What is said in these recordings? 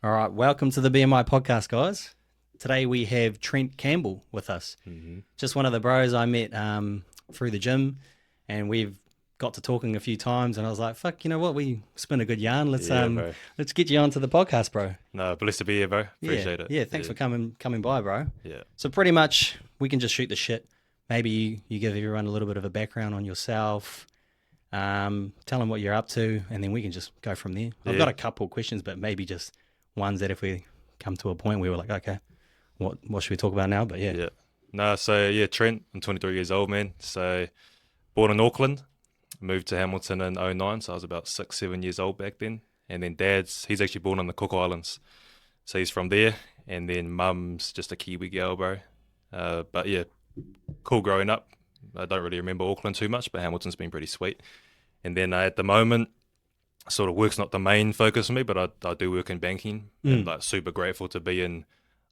All right, welcome to the BMI Podcast, guys. Today we have Trent Campbell with us. Just one of the bros I met through the gym, and we've got to talking a few times, and I was like, fuck, you know what, we spin a good yarn. Let's get you onto the podcast, bro. No, blessed to be here, bro. Appreciate it. Yeah, thanks for coming by, bro. Yeah. So pretty much we can just shoot the shit. Maybe you give everyone a little bit of a background on yourself, tell them what you're up to, and then we can just go from there. I've got a couple questions, but maybe just ones that if we come to a point where we're like, okay, what should we talk about now? But yeah. Trent, I'm 23 years old, man. So born in Auckland, moved to Hamilton in 09, so I was about 6-7 years old back then. And then he's actually born on the Cook Islands, so he's from there. And then mum's just a Kiwi girl, bro. But yeah, cool growing up. I don't really remember Auckland too much, but Hamilton's been pretty sweet. And then at the moment, sort of work's not the main focus for me, but I do work in banking, and like super grateful to be in,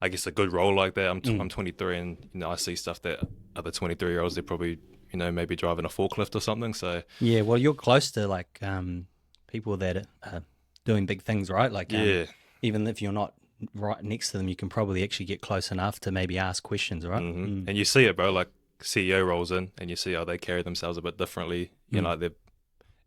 I guess, a good role like that. I'm 23, and I see stuff that other 23-year-olds, they're probably maybe driving a forklift or something. So yeah, well, you're close to like people that are doing big things, right? Like even if you're not right next to them, you can probably actually get close enough to maybe ask questions, right? And you see it, bro. Like CEO rolls in, and you see how they carry themselves a bit differently. You know, they're,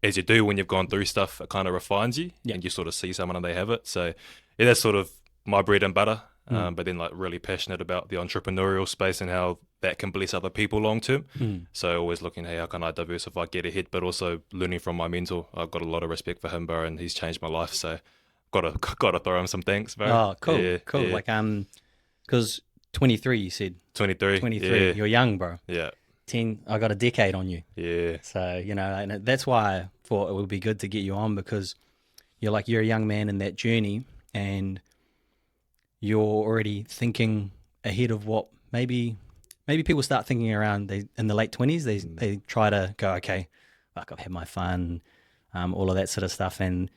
as you do when you've gone through stuff, it kind of refines you, and you sort of see someone and they have it. So yeah, that's sort of my bread and butter. But then like really passionate about the entrepreneurial space and how that can bless other people long term. So always looking, hey, how can I diversify, get ahead, but also learning from my mentor. I've got a lot of respect for him, bro, and he's changed my life. So got to throw him some thanks, bro. Oh, cool, cool. Yeah. Like because 23, you said 23. Yeah. You're young, bro. Yeah. 10, I got a decade on you. Yeah. So, and that's why I thought it would be good to get you on, because you're a young man in that journey, and you're already thinking ahead of what maybe people start thinking around in the late 20s. They try to go, okay, like I've had my fun, all of that sort of stuff, and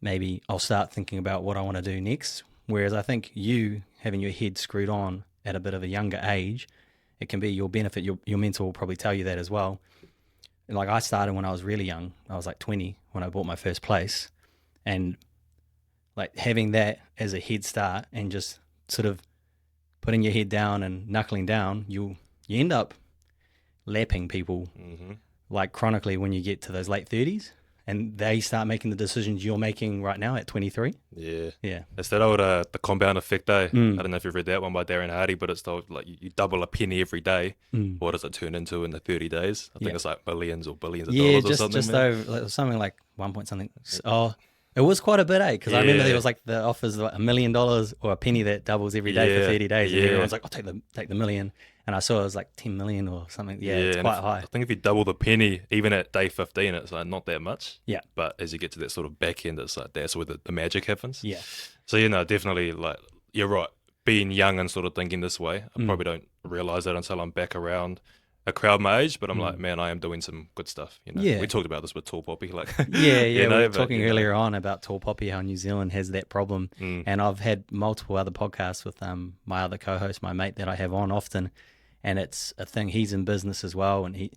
maybe I'll start thinking about what I want to do next. Whereas I think you having your head screwed on at a bit of a younger age, it can be your benefit. Your mentor will probably tell you that as well. And like I started when I was really young. I was like 20 when I bought my first place, and like having that as a head start and just sort of putting your head down and knuckling down, you end up lapping people like chronically when you get to those late 30s, and they start making the decisions you're making right now at 23. Yeah. Yeah. It's that old the compound effect, eh? I don't know if you've read that one by Darren Hardy, but it's the old, like you double a penny every day. What does it turn into in the 30 days? I think it's like millions or billions of dollars or something. Just over something like 1 point something. Oh, it was quite a bit, eh? Because I remember there was like the offers like $1 million or a penny that doubles every day for 30 days. And everyone's like, I'll take the million. And I saw it was like 10 million or something. Yeah, it's quite high. I think if you double the penny, even at day 15, it's like not that much. Yeah. But as you get to that sort of back end, it's like that's where the magic happens. Yeah. So, definitely, like, you're right. Being young and sort of thinking this way, I probably don't realize that until I'm back around a crowd my age, but I'm like, man, I am doing some good stuff. Yeah. We talked about this with Tall Poppy. Like, we were talking earlier on about Tall Poppy, how New Zealand has that problem. And I've had multiple other podcasts with my other co-host, my mate that I have on often. And it's a thing. He's in business as well, and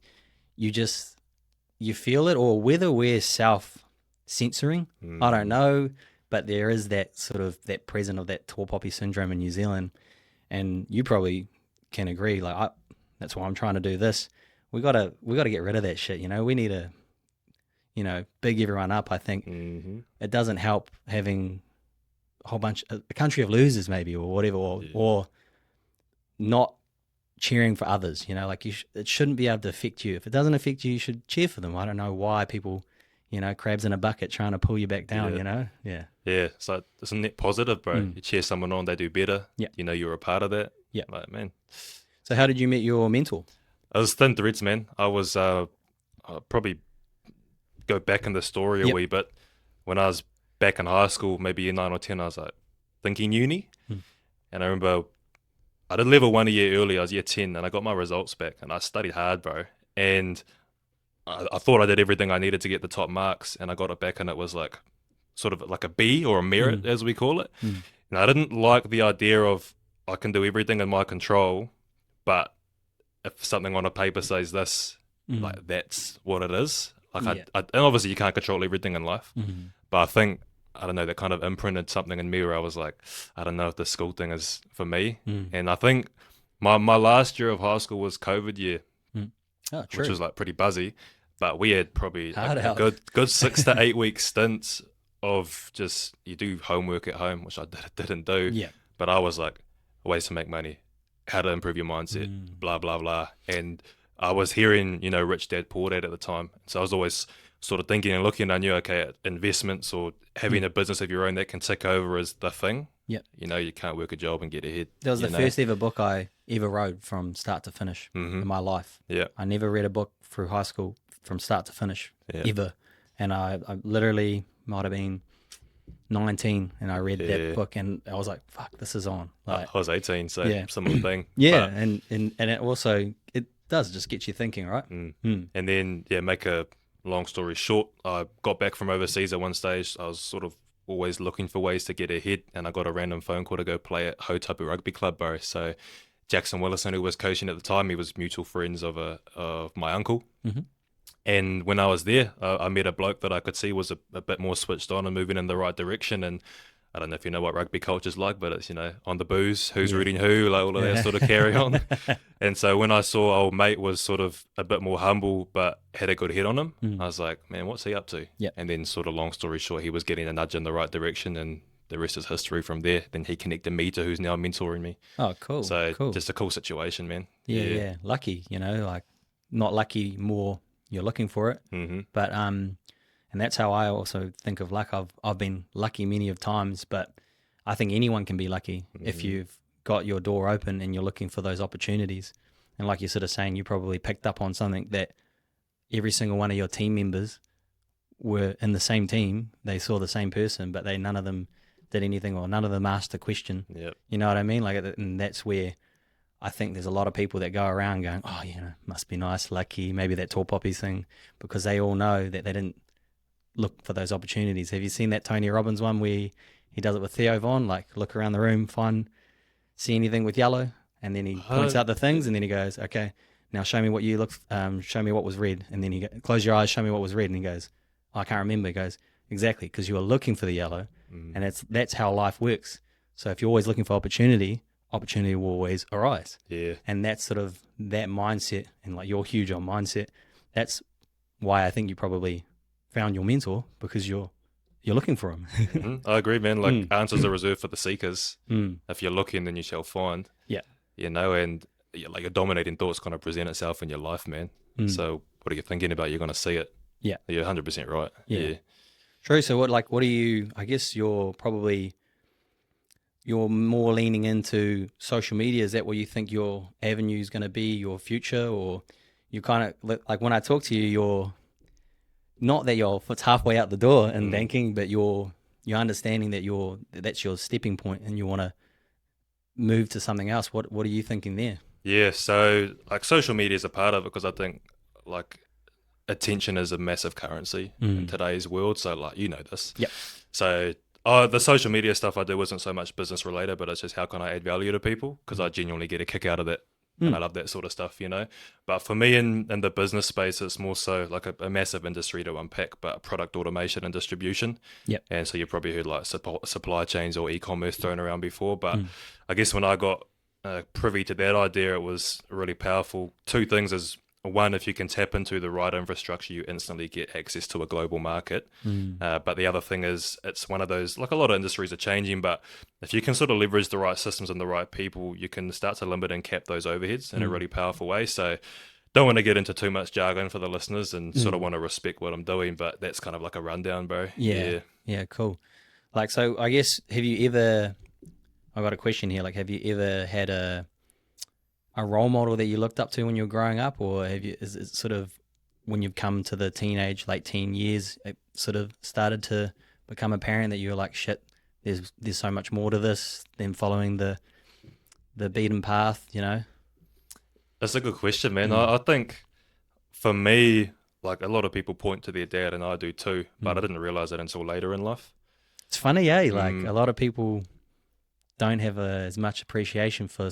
you feel it, or whether we're self-censoring, I don't know, but there is that sort of that present of that tall poppy syndrome in New Zealand, and you probably can agree. Like that's why I'm trying to do this. We gotta get rid of that shit. We need to, big everyone up. I think it doesn't help having a country of losers maybe, or whatever, or not cheering for others, like it shouldn't be able to affect you. If it doesn't affect you, you should cheer for them. I don't know why people, crabs in a bucket trying to pull you back down, Yeah, so it's a net positive, bro. You cheer someone on, they do better. Yeah. You're a part of that. Yeah. Like, man. So how did you meet your mentor? I was thin threads, man. I was, I'll probably go back in the story a wee bit. When I was back in high school, maybe year 9 or 10, I was like thinking uni. And I remember I did level 1 a year early. I was year 10, and I got my results back, and I studied hard, bro. And I thought I did everything I needed to get the top marks, and I got it back, and it was like sort of like a B or a merit, as we call it. And I didn't like the idea of I can do everything in my control, but if something on a paper says this, like that's what it is. Like and obviously you can't control everything in life, but I think I don't know, that kind of imprinted something in me where I was like, I don't know if the school thing is for me. And I think my last year of high school was COVID year, Oh, true. which was like pretty buzzy, but we had probably Hard a out. good 6 to 8 week stints of just, you do homework at home, which I didn't do. Yeah. But I was like, ways to make money, how to improve your mindset, blah, blah, blah. And I was hearing, you know, Rich Dad, Poor Dad at the time. So I was always sort of thinking and looking, I knew, okay, investments or having a business of your own that can tick over is the thing. Yep. You know, you can't work a job and get ahead. That was the you know? first ever book I ever wrote from start to finish in my life. Yeah. I never read a book through high school from start to finish, Yeah. ever. And I literally might have been 19 and I read that book and I was like, fuck, this is on. Like, I was 18, so Yeah. similar thing. yeah, But, and it also, it does just get you thinking, right? and then, make a long story short, I got back from overseas at one stage. I was sort of always looking for ways to get ahead, and I got a random phone call to go play at Hotapu Rugby Club, bro. So Jackson Willison, who was coaching at the time, he was mutual friends of my uncle. And when I was there, I met a bloke that I could see was a bit more switched on and moving in the right direction. And I don't know if you know what rugby culture's like, but it's, you know, on the booze, who's reading who, like all of that sort of carry on. And so when I saw old mate was sort of a bit more humble, but had a good head on him, I was like, man, what's he up to? Yep. And then sort of long story short, he was getting a nudge in the right direction, and the rest is history from there. Then he connected me to who's now mentoring me. Oh, cool. So cool. just a cool situation, man. Yeah. Lucky, you know, like not lucky more you're looking for it. But and that's how I also think of luck. I've been lucky many of times, but I think anyone can be lucky if you've got your door open and you're looking for those opportunities. And like you're sort of saying, you probably picked up on something that every single one of your team members were in the same team. They saw the same person, but none of them did anything, or none of them asked a question. Yep. You know what I mean? Like, and that's where I think there's a lot of people that go around going, oh, you know, must be nice, lucky, maybe that tall poppies thing, because they all know that they didn't look for those opportunities. Have you seen that Tony Robbins one where he does it with Theo Von, like look around the room, see anything with yellow, and then he points out the things, and then he goes, okay, now show me what you look, show me what was red, and then close your eyes, show me what was red, and he goes, oh, I can't remember. He goes, exactly, because you were looking for the yellow, and that's how life works. So if you're always looking for opportunity will always arise. Yeah. And that's sort of that mindset, and like you're huge on mindset. That's why I think you probably found your mentor, because you're looking for him. I agree, man. Like answers are reserved for the seekers. If you're looking, then you shall find. Yeah. You know, and like a dominating thought's going to present itself in your life, man. So what are you thinking about? You're going to see it. Yeah. You're 100% right. Yeah. True. So what do you, I guess you're more leaning into social media. Is that what you think your avenue is going to be, your future? Or you kind of, like when I talk to you, you're not that you're halfway out the door in banking, but you're understanding that that's your stepping point and you want to move to something else. What are you thinking there? Yeah. So like social media is a part of it, because I think like attention is a massive currency in today's world. So like, you know this. Yep. So the social media stuff I do isn't so much business related, but it's just how can I add value to people, because I genuinely get a kick out of that. And I love that sort of stuff, you know. But for me in the business space, it's more so like a massive industry to unpack, but product automation and distribution. Yep. And so you probably heard like supply chains or e-commerce thrown around before. But I guess when I got privy to that idea, it was really powerful. Two things is, one, if you can tap into the right infrastructure, you instantly get access to a global market. But the other thing is, it's one of those, like a lot of industries are changing, but if you can sort of leverage the right systems and the right people, you can start to limit and cap those overheads in a really powerful way. So don't want to get into too much jargon for the listeners, and sort of want to respect what I'm doing, but that's kind of like a rundown, bro. Yeah, cool. Like, so I guess, I got a question here. Like, have you ever had a role model that you looked up to when you were growing up, or is it sort of when you've come to the late teen years, it sort of started to become apparent that you were like, shit, there's so much more to this than following the beaten path, you know? That's a good question, man. I think for me, like a lot of people point to their dad, and I do too, but I didn't realize that until later in life. It's funny, eh? Like a lot of people don't have as much appreciation for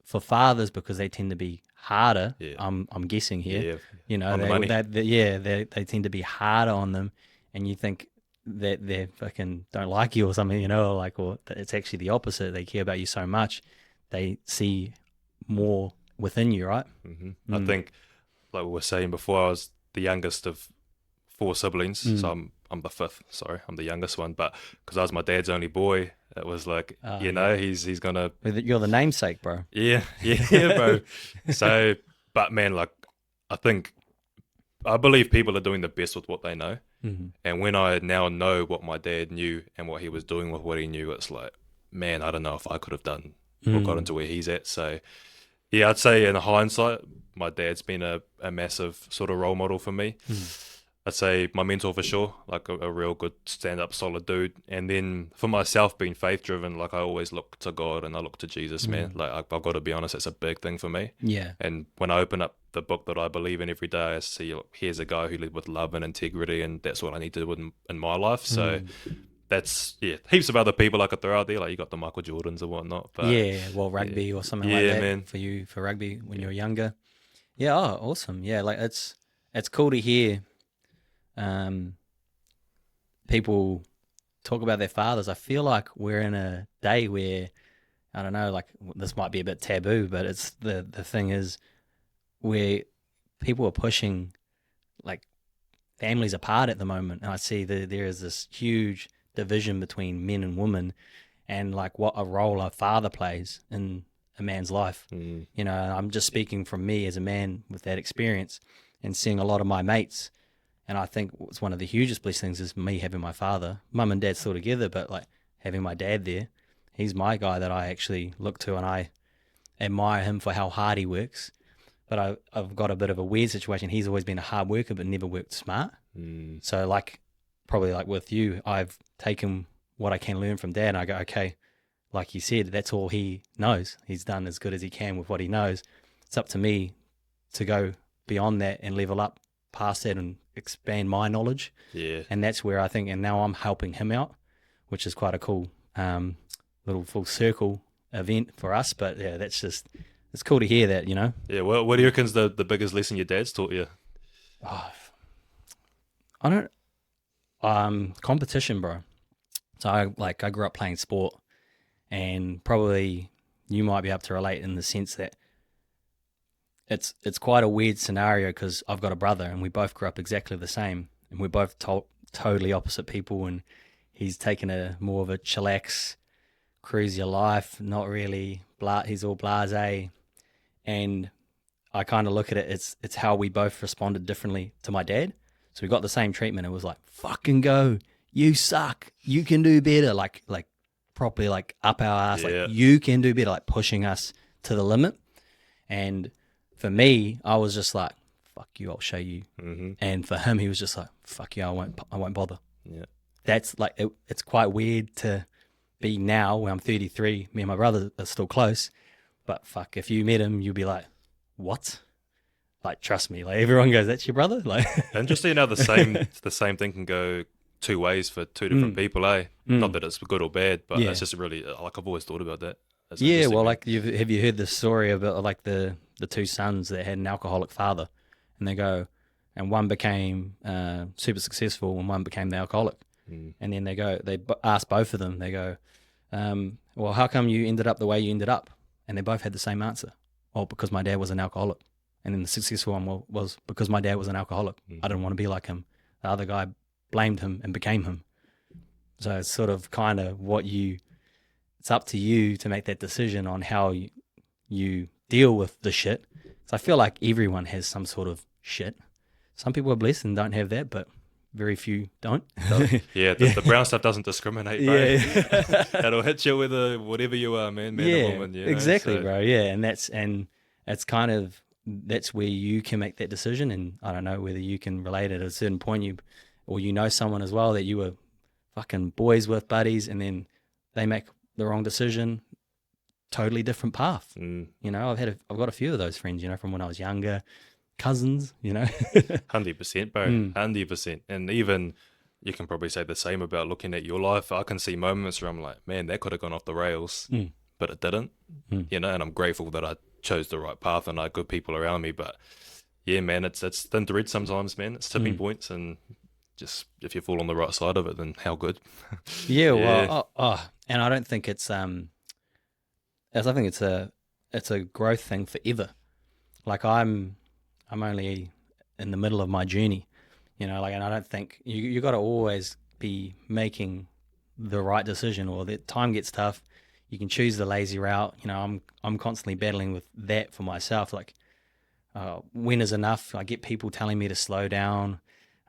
for fathers, because they tend to be harder. Yeah. I'm guessing here. Yeah. You know, On the money. they tend to be harder on them, and you think that they fucking don't like you or something, you know, like, or it's actually the opposite. They care about you so much, they see more within you, right? I think, like we were saying before, I was the youngest of 4 siblings, so I'm the 5th. Sorry, I'm the youngest one, but because I was my dad's only boy, it was like, you know, he's gonna. You're the namesake, bro. Yeah, bro. So, but man, like, I believe people are doing the best with what they know. And when I now know what my dad knew and what he was doing with what he knew, it's like, man, I don't know if I could have done or got into where he's at. So, yeah, I'd say in hindsight, my dad's been a massive sort of role model for me. I'd say my mentor for sure, like a real good stand-up, solid dude. And then for myself, being faith-driven, like I always look to God and I look to Jesus, man. Like I've got to be honest, it's a big thing for me. Yeah. And when I open up the book that I believe in every day, I see here's a guy who lived with love and integrity, and that's what I need to do in my life. So that's, heaps of other people I could throw out there, like you got the Michael Jordans and whatnot. But well, rugby or something like that, man. For you, for rugby when you were younger. Yeah, awesome. Yeah, like it's cool to hear people talk about their fathers. I feel like we're in a day where, I don't know, like this might be a bit taboo, but it's the thing is where people are pushing like families apart at the moment. And I see there is this huge division between men and women and like what a role a father plays in a man's life. You know, I'm just speaking from me as a man with that experience and seeing a lot of my mates. And I think it's one of the hugest blessings is me having my father. Mum and dad still together, but like having my dad there, he's my guy that I actually look to, and I admire him for how hard he works. But I've got a bit of a weird situation. He's always been a hard worker, but never worked smart. So like, probably like with you, I've taken what I can learn from dad, and I go, okay, like you said, that's all he knows. He's done as good as he can with what he knows. It's up to me to go beyond that and level up past that and expand my knowledge. And that's where I think, and now I'm helping him out, which is quite a cool little full circle event for us. But yeah, that's just, it's cool to hear that, you know. What do you reckon's the biggest lesson your dad's taught you? I don't competition, bro. So I grew up playing sport, and probably you might be able to relate in the sense that it's quite a weird scenario because I've got a brother and we both grew up exactly the same, and we're both totally opposite people, and he's taken a more of a chillax, cruise your life, not really, he's all blasé, and I kind of look at it, it's how we both responded differently to my dad. So we got the same treatment. It was like, fucking go, you suck, you can do better, like properly like up our ass, like you can do better, like pushing us to the limit. And for me, I was just like, fuck you, I'll show you. And for him, he was just like, fuck you, I won't bother. That's like, it's quite weird to be now when I'm 33. Me and my brother are still close, but fuck, if you met him, you'd be like, what? Like, trust me, like everyone goes, that's your brother? Like, interesting how the same thing can go two ways for two different people, eh? Not that it's good or bad, but it's just really, like, I've always thought about that. That's well, like, have you heard the story about like the two sons that had an alcoholic father, and they go, and one became super successful and one became the alcoholic, and then they ask both of them, they go, well, how come you ended up the way you ended up? And they both had the same answer. Well, because my dad was an alcoholic. And then the successful one was because my dad was an alcoholic. I didn't want to be like him. The other guy blamed him and became him. So it's sort of kind of it's up to you to make that decision on how you deal with the shit. So I feel like everyone has some sort of shit. Some people are blessed and don't have that, but very few don't. The brown stuff doesn't discriminate, bro. It'll hit you with whatever you are, man or woman. You know? Exactly, so. Bro. Yeah, and it's kind of, that's where you can make that decision. And I don't know whether you can relate at a certain point, or you know someone as well that you were fucking boys with, buddies, and then they make the wrong decision, totally different path. You know, I've got a few of those friends, you know, from when I was younger, cousins, you know. 100%, bro. 100%. And even you can probably say the same about looking at your life. I can see moments where I'm like, man, that could have gone off the rails, but it didn't. You know, and I'm grateful that I chose the right path and I had good people around me. But yeah, man, it's thin thread sometimes, man. It's tipping points, and just if you fall on the right side of it, then how good. Yeah, well, and I don't think it's I think it's a growth thing forever. Like I'm only in the middle of my journey, and I don't think you got to always be making the right decision, or the time gets tough. You can choose the lazy route. I'm constantly battling with that for myself. Like, when is enough? I get people telling me to slow down.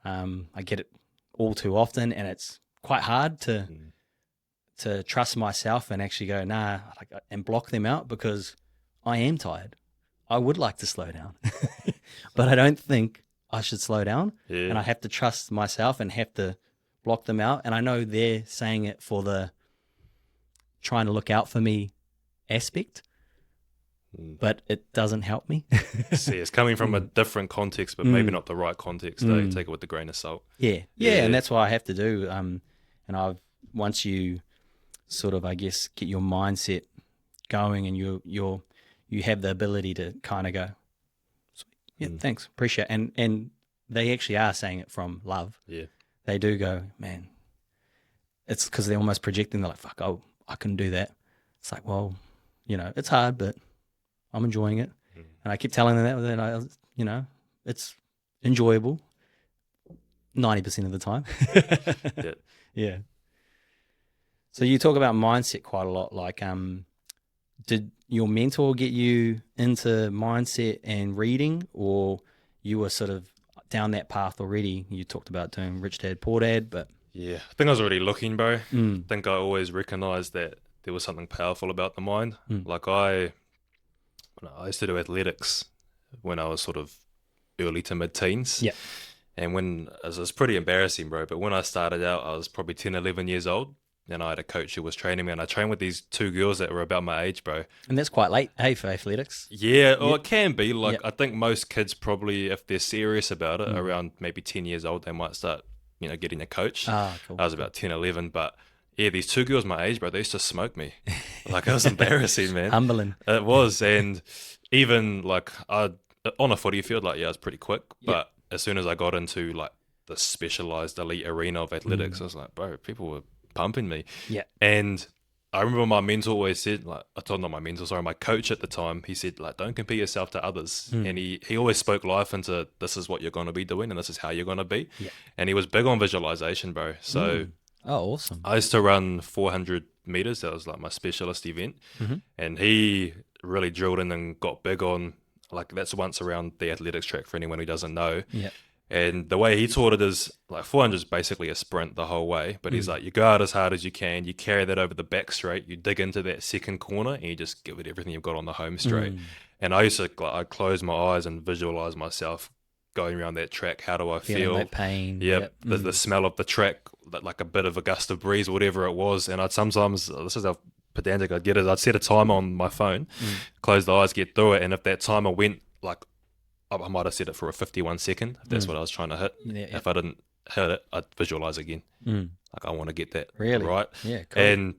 I get it all too often, and it's quite hard to trust myself and actually go, nah, and block them out, because I am tired. I would like to slow down, but I don't think I should slow down. Yeah. And I have to trust myself and have to block them out. And I know they're saying it for the trying to look out for me aspect, but it doesn't help me. See, it's coming from a different context, but maybe not the right context. Take it with a grain of salt. Yeah, and that's what I have to do. And once you sort of, I guess, get your mindset going, and you have the ability to kind of go, yeah, thanks, appreciate it. And they actually are saying it from love. Yeah. They do go, man, it's because they're almost projecting. They're like, fuck, oh, I can do that. It's like, well, it's hard, but I'm enjoying it. And I keep telling them that, then it's enjoyable 90% of the time. Yeah. Yeah. So you talk about mindset quite a lot. Like, did your mentor get you into mindset and reading, or you were sort of down that path already? You talked about doing Rich Dad, Poor Dad, but... Yeah, I think I was already looking, bro. I think I always recognized that there was something powerful about the mind. Like I used to do athletics when I was sort of early to mid-teens. Yeah. And it was pretty embarrassing, bro, but when I started out, I was probably 10, 11 years old. And I had a coach who was training me, and I trained with these two girls that were about my age, bro. And that's quite late, hey, for athletics. Yeah, well, it can be. Like, I think most kids probably, if they're serious about it, around maybe 10 years old, they might start, getting a coach. Cool. I was about 10, 11, but yeah, these two girls my age, bro, they used to smoke me. Like, it was embarrassing, man. Humbling. It was, and even, like, on a footy field, like, I was pretty quick, but as soon as I got into, like, the specialized elite arena of athletics, I was like, bro, people were pumping me. Yeah. And I remember my mentor always said, like, my coach at the time, he said, like, don't compare yourself to others. And he always spoke life into, this is what you're going to be doing and this is how you're going to be. Yeah. And he was big on visualization, bro. So oh, awesome. I used to run 400 meters. That was like my specialist event. And he really drilled in and got big on, like, that's once around the athletics track for anyone who doesn't know. Yeah. And the way he taught it is, like, 400 is basically a sprint the whole way. But he's like, you go out as hard as you can, you carry that over the back straight, you dig into that second corner, and you just give it everything you've got on the home straight. And I used to, I'd close my eyes and visualize myself going around that track. How do I feel? That pain. Yep. The smell of the track, like a bit of a gust of breeze, whatever it was. And I'd sometimes, this is how pedantic I'd get it, I'd set a timer on my phone, close the eyes, get through it. And if that timer went, like, I might have set it for a 51 second, if that's what I was trying to hit. Yeah. If I didn't hit it, I'd visualize again. Like, I want to get that right. Yeah, cool. And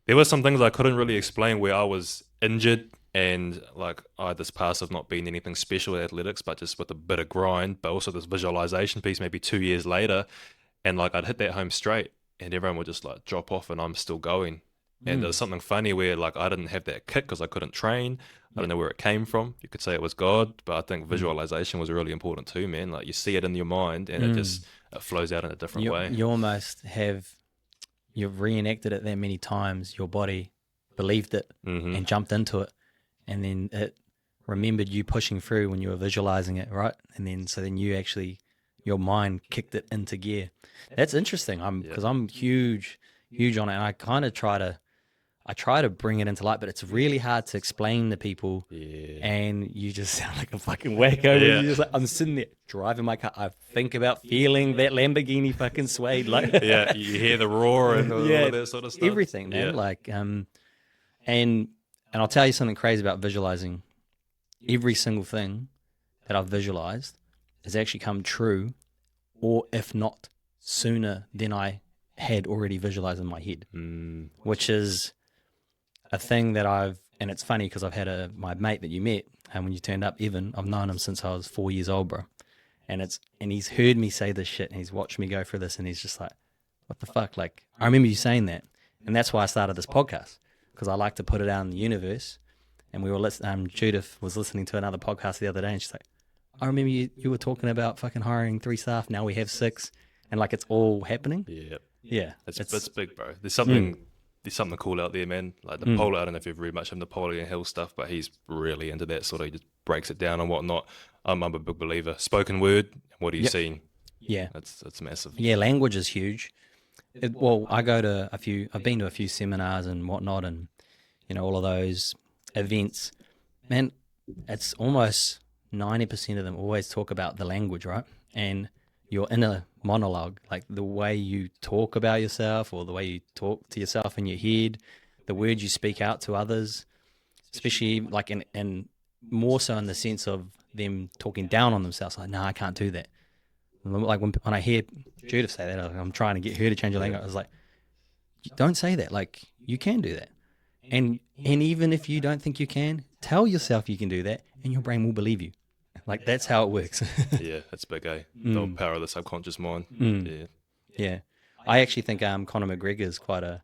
there were some things I couldn't really explain where I was injured, and like I had this past of not being anything special at athletics, but just with a bit of grind, but also this visualization piece maybe 2 years later. And like, I'd hit that home straight and everyone would just like drop off and I'm still going. And there's something funny where, like, I didn't have that kick because I couldn't train. I don't know where it came from. You could say it was God, but I think visualization was really important too, man. Like, you see it in your mind and it flows out in a different way. You almost you've reenacted it that many times. Your body believed it and jumped into it. And then it remembered you pushing through when you were visualizing it, right? And then, so then you actually, your mind kicked it into gear. That's interesting. Because I'm huge on it. And I kind of try to bring it into light, but it's really hard to explain to people. Yeah. And you just sound like a fucking wacko. Yeah. You're just like, I'm sitting there driving my car. I think about feeling that Lamborghini fucking suede. Like, yeah, you hear the roar and all that sort of stuff. Everything, man. Yeah. Like, and I'll tell you something crazy about visualizing. Every single thing that I've visualized has actually come true, or if not sooner than I had already visualized in my head, which is a thing that and it's funny because I've had my mate that you met, and when you turned up, Evan, I've known him since I was 4 years old, bro. and he's heard me say this shit, and he's watched me go through this, and he's just like, what the fuck? Like, I remember you saying that, and that's why I started this podcast, because I like to put it out in the universe. And we were Judith was listening to another podcast the other day, and she's like, I remember you were talking about fucking hiring 3 staff. Now we have 6, and like it's all happening. Yeah, it's big, bro. There's something cool out there, man. Like Napoleon, I don't know if you've read much of Napoleon Hill stuff, but he's really into that sort of. He just breaks it down and whatnot. I'm a big believer. Spoken word. What are you seeing? Yeah, it's massive. Yeah, language is huge. I go to I've been to a few seminars and whatnot, and all of those events. Man, it's almost 90% of them always talk about the language, right? And your inner monologue, like the way you talk about yourself, or the way you talk to yourself in your head, the words you speak out to others, especially like and more so in the sense of them talking down on themselves, like, no, I can't do that. Like when I hear Judith say that, I'm trying to get her to change her language. I was like, don't say that. Like, you can do that. And even if you don't think you can, tell yourself you can do that, and your brain will believe you. Like, that's how it works. Yeah, that's big, eh? The power of the subconscious mind. Yeah. I actually think Conor McGregor is quite a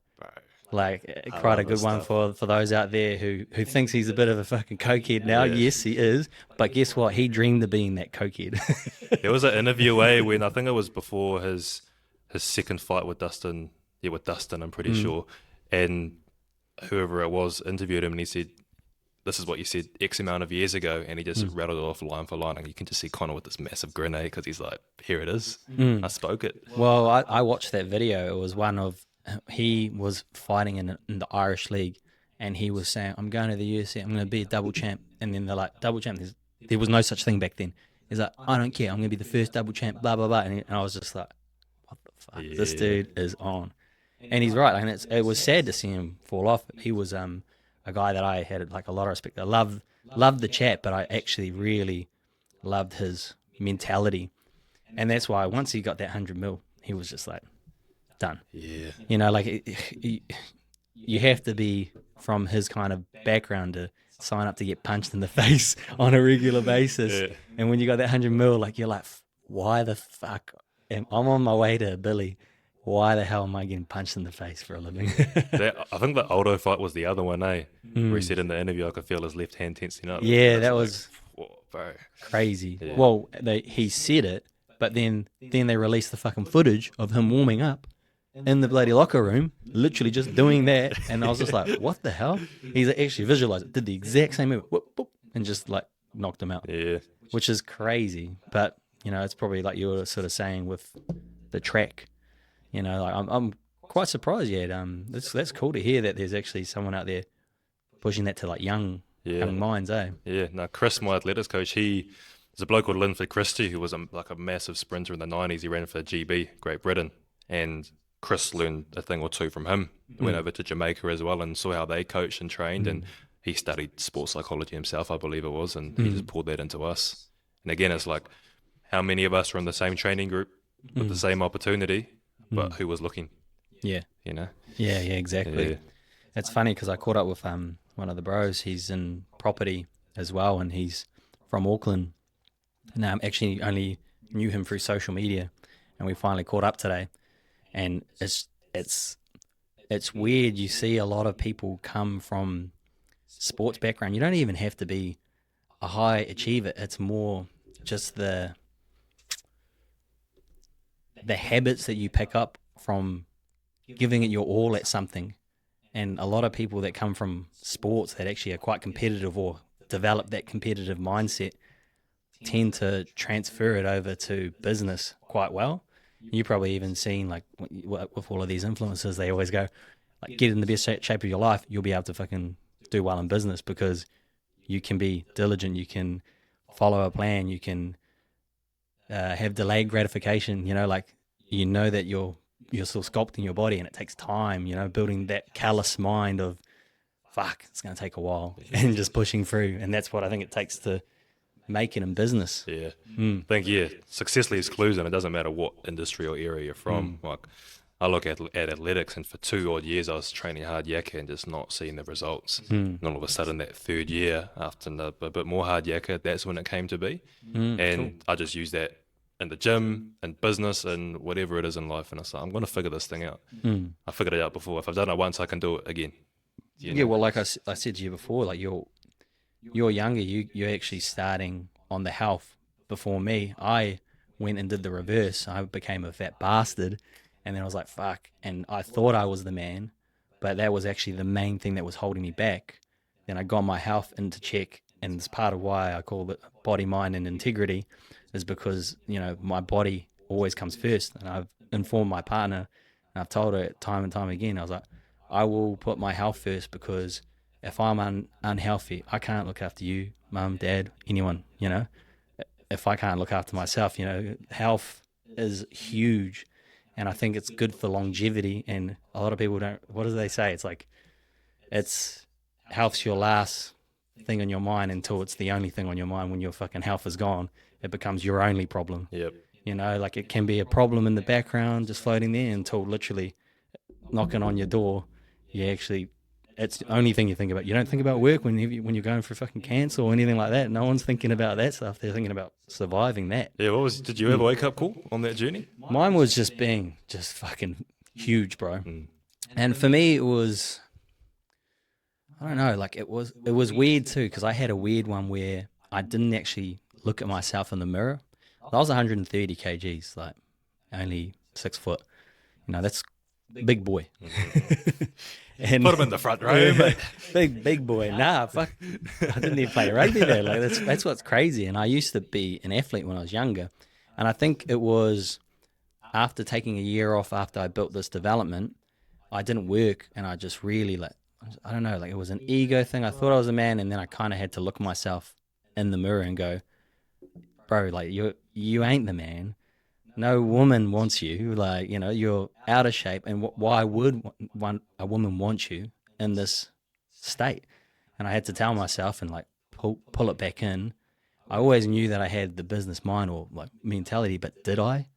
good one for those out there who thinks he's a bit of a fucking cokehead now. Yeah. Yes, he is. But guess what? He dreamed of being that cokehead. There was an interview when I think it was before his second fight with Dustin. Yeah, with Dustin, I'm pretty sure. And whoever it was interviewed him, and he said, this is what you said X amount of years ago, and he just rattled it off line for line, and you can just see Conor with this massive grin, because he's like, here it is. I spoke it. Well, I watched that video. It was one of, he was fighting in the Irish League, and he was saying, I'm going to the UFC, I'm going to be a double champ. And then they're like, double champ? There was no such thing back then. He's like, I don't care, I'm going to be the first double champ, blah, blah, blah. And I was just like, what the fuck? Yeah. This dude is on. And he's right, and it was sad to see him fall off. He was a guy that I had like a lot of respect. I loved the chat, but I actually really loved his mentality. And that's why once he got that 100 mil, he was just like, done. Yeah. Like you have to be from his kind of background to sign up to get punched in the face on a regular basis. Yeah. And when you got that 100 mil, like, you're like, why the fuck? I'm on my way to Billy. Why the hell am I getting punched in the face for a living? I think the Aldo fight was the other one, Where he said in the interview, I could feel his left hand tensing up. Yeah, that was bro, crazy. Yeah. Well, he said it, but then they released the fucking footage of him warming up in the bloody locker room, literally just doing that. And I was just like, what the hell? He's actually visualized it, did the exact same move, whoop, whoop, and just like knocked him out. Yeah. Which is crazy. But, it's probably like you were sort of saying with the track. Like I'm quite surprised yet. That's cool to hear that there's actually someone out there pushing that to like young minds, eh? Yeah. No, Chris, my athletics coach, there's a bloke called Linford Christie who was a massive sprinter in the 90s. He ran for GB, Great Britain, and Chris learned a thing or two from him. Went over to Jamaica as well and saw how they coached and trained, and he studied sports psychology himself, I believe it was, and he just poured that into us. And again, it's like, how many of us are in the same training group with the same opportunity? But who was looking? Yeah. Yeah, exactly. Yeah. It's funny because I caught up with one of the bros. He's in property as well, and he's from Auckland. And I actually only knew him through social media, and we finally caught up today. And it's weird. You see a lot of people come from sports background. You don't even have to be a high achiever. It's more just the habits that you pick up from giving it your all at something. And a lot of people that come from sports that actually are quite competitive or develop that competitive mindset tend to transfer it over to business quite well. You probably even seen, like, with all of these influencers, they always go, like, get in the best shape of your life, you'll be able to fucking do well in business because you can be diligent, you can follow a plan, you can have delayed gratification, that you're still sculpting your body, and it takes time, building that callous mind of, fuck, it's going to take a while, and just pushing through. And that's what I think it takes to make it in business. Yeah. I think, success leaves clues, and it doesn't matter what industry or area you're from. Like, I look at athletics, and for 2 odd years I was training hard yakka and just not seeing the results. And all of a sudden that third year, after a bit more hard yakka, that's when it came to be. And cool. I just used that in the gym, in business, and whatever it is in life. And I was like, I'm going to figure this thing out. I figured it out before. If I've done it once, I can do it again. Yeah, well, like I said to you before, like you're younger, you're actually starting on the health before me. I went and did the reverse. I became a fat bastard, and then I was like, fuck. And I thought I was the man, but that was actually the main thing that was holding me back. Then I got my health into check, and it's part of why I call it body, mind, and integrity, is because, you know, my body always comes first. And I've informed my partner, and I've told her time and time again, I was like, I will put my health first, because if I'm unhealthy, I can't look after you, mum, dad, anyone, you know. If I can't look after myself, you know, health is huge. And I think it's good for longevity. And a lot of people don't, what do they say? It's like, health's your last thing on your mind until it's the only thing on your mind. When your fucking health is gone, it becomes your only problem. Yep. You know, like it can be a problem in the background just floating there until literally knocking on your door. It's the only thing you think about. You don't think about work when you're going for fucking cancer or anything like that. No one's thinking about that stuff. They're thinking about surviving that. Yeah, did you ever wake up call on that journey? Mine was just fucking huge, bro. And for me, it was, I don't know, like it was weird too, because I had a weird one where I didn't actually look at myself in the mirror. I was 130 kgs, like only 6 foot. You know, that's big boy. And put him in the front row, mate. big boy. Nah, fuck. I didn't even play rugby there. Like that's what's crazy. And I used to be an athlete when I was younger. And I think it was after taking a year off after I built this development, I didn't work, and I just really I don't know, like it was an ego thing. I thought I was a man, and then I kind of had to look at myself in the mirror and go, bro, like you ain't the man. No woman wants you. Like, you know, you're out of shape. And why would a woman want you in this state? And I had to tell myself and like pull it back in. I always knew that I had the business mind or like mentality, but did I?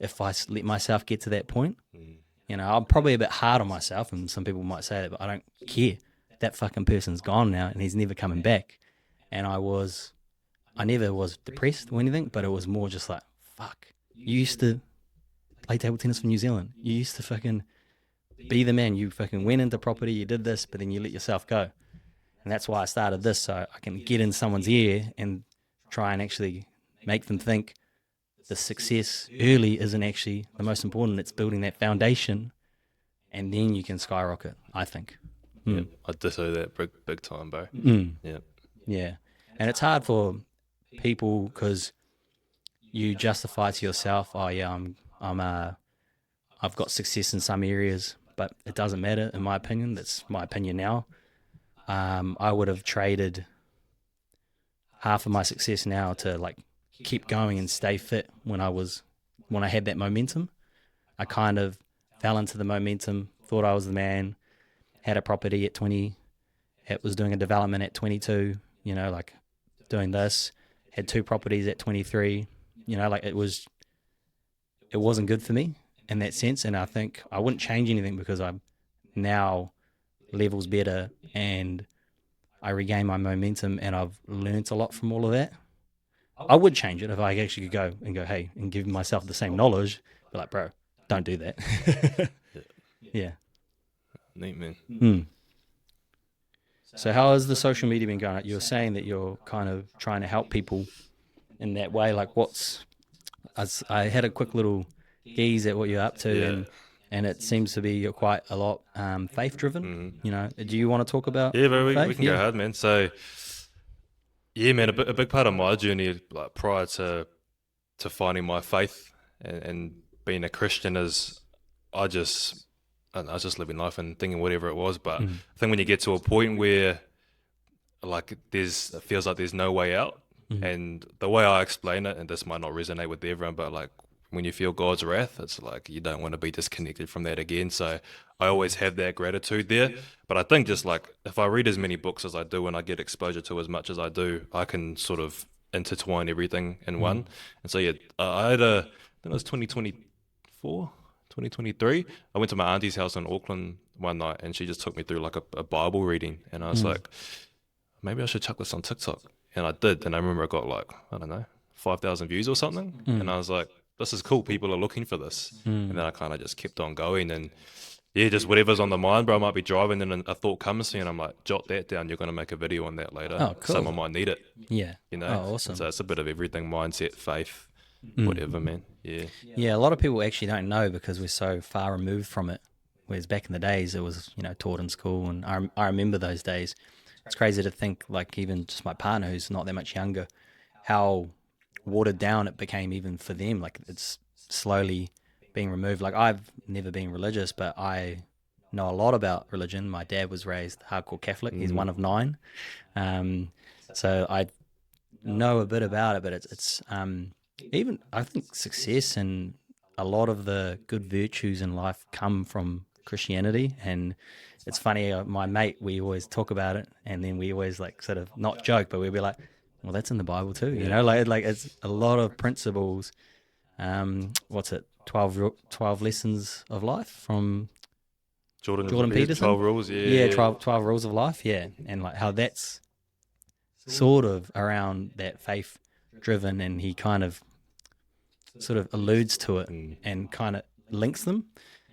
If I let myself get to that point, you know, I'm probably a bit hard on myself, and some people might say that, but I don't care. That fucking person's gone now, and he's never coming back. And I never was depressed or anything, but it was more just like, fuck. You used to play table tennis for New Zealand. You used to fucking be the man. You fucking went into property, you did this, but then you let yourself go. And that's why I started this, so I can get in someone's ear and try and actually make them think the success early isn't actually the most important. It's building that foundation, and then you can skyrocket, I think. Yeah, I ditto that big time, bro. Yeah. Yeah. And it's hard for people because you justify to yourself, oh yeah, I've got success in some areas, but it doesn't matter in my opinion. That's my opinion now. I would have traded half of my success now to like keep going and stay fit when I had that momentum. I kind of fell into the momentum, thought I was the man, had a property at 20, was doing a development at 22, you know, like doing this, had 2 properties at 23. You know, like it wasn't good for me in that sense. And I think I wouldn't change anything because I'm now levels better and I regain my momentum and I've learnt a lot from all of that. I would change it if I actually could go, hey, and give myself the same knowledge. But like, bro, don't do that. Yeah. Neat, man. So how has the social media been going? You were saying that you're kind of trying to help people in that way. Like I had a quick little gaze at what you're up to, and it seems to be quite a lot faith driven. You know, do you want to talk about? Yeah, but we can go hard, man. So, yeah, man, a big part of my journey, like prior to finding my faith and being a Christian, is I was just living life and thinking whatever it was. But I think when you get to a point where like it feels like there's no way out. And the way I explain it, and this might not resonate with everyone, but like when you feel God's wrath, it's like you don't want to be disconnected from that again. So I always have that gratitude there. But I think just like if I read as many books as I do and I get exposure to as much as I do, I can sort of intertwine everything in one. And so yeah, I think it was 2024, 2023. I went to my auntie's house in Auckland one night, and she just took me through like a Bible reading, and I was like, maybe I should chuck this on TikTok. And I did, and I remember I got like, I don't know, 5,000 views or something. And I was like, this is cool. People are looking for this. And then I kind of just kept on going. And yeah, just whatever's on the mind, bro. I might be driving and a thought comes to me and I'm like, jot that down. You're going to make a video on that later. Oh, cool. Someone might need it. Yeah. You know? Oh, awesome. And so it's a bit of everything, mindset, faith, whatever, man. Yeah. Yeah, a lot of people actually don't know because we're so far removed from it. Whereas back in the days, it was, taught in school. And I remember those days. It's crazy to think, like, even just my partner, who's not that much younger, how watered down it became even for them. Like, it's slowly being removed. Like, I've never been religious, but I know a lot about religion. My dad was raised hardcore Catholic. He's one of 9. So I know a bit about it, but it's even, I think, success and a lot of the good virtues in life come from Christianity. And it's funny, my mate, we always talk about it, and then we always like sort of not joke, but we'll be like, well, that's in the Bible too, like it's a lot of principles. What's it, 12 lessons of life from Jordan Peterson? 12 rules, yeah. 12 rules of life, yeah. And like how that's sort of around that faith driven, and he kind of sort of alludes to it and kind of links them.